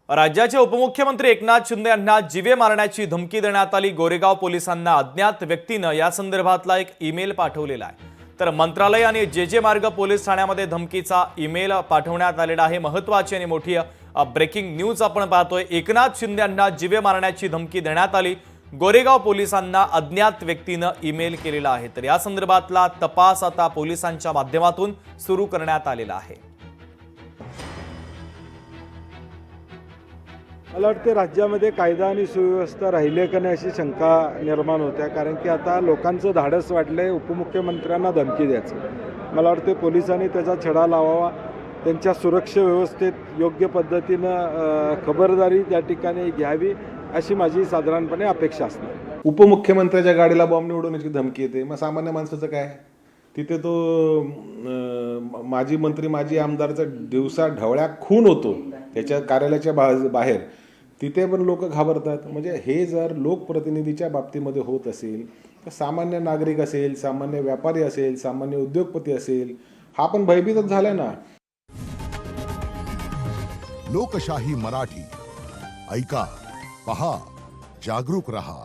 राज्याचे उपमुख्यमंत्री एकनाथ शिंदे यांना जीवे मारण्याची धमकी देण्यात आली। गोरेगाव पोलिसांना अज्ञात व्यक्तीने या संदर्भातला एक ईमेल पाठवलेला आहे। तर मंत्रालय आणि जे मार्ग पोलीस ठाण्यामध्ये धमकीचा ईमेल पाठवण्यात आलेला आहे। महत्त्वाची आणि मोठी ब्रेकिंग न्यूज आपण पाहतोय। एकनाथ शिंदे यांना जीवे मारण्याची धमकी देण्यात आली। गोरेगाव पोलिसांना अज्ञात व्यक्तीने ईमेल केलेला आहे। तर या संदर्भातला तपास आता पोलिसांच्या माध्यमातून सुरू करण्यात आलेला आहे। मला वाटते राज्यामध्ये कायदा आणि सुव्यवस्था राहिली का नाही अशी शंका निर्माण होत्या, कारण की आता लोकांचं धाडस वाढलंय उपमुख्यमंत्र्यांना धमकी द्यायचं। मला वाटते पोलिसांनी त्याचा छडा लावावा, त्यांच्या सुरक्षा व्यवस्थेत योग्य पद्धतीनं खबरदारी त्या ठिकाणी घ्यावी अशी माझी साधारणपणे अपेक्षा असते। उपमुख्यमंत्र्याच्या गाडीला बॉम्ब निवडण्याची धमकी येते, मग सामान्य माणसाचं काय? तिथे तो माजी मंत्री माजी आमदारचा दिवसा ढवळ्या खून होतो त्याच्या कार्यालयाच्या बाहेर, तिथे पण लोक घाबरतात। म्हणजे हे जर लोकप्रतिनिधीच्या बाबतीमध्ये होत असेल तर सामान्य नागरिक असेल, सामान्य व्यापारी असेल, सामान्य उद्योगपती असेल, हा पण भयभीतच झालाय ना। लोकशाही मराठी ऐका, पहा, जागरूक रहा।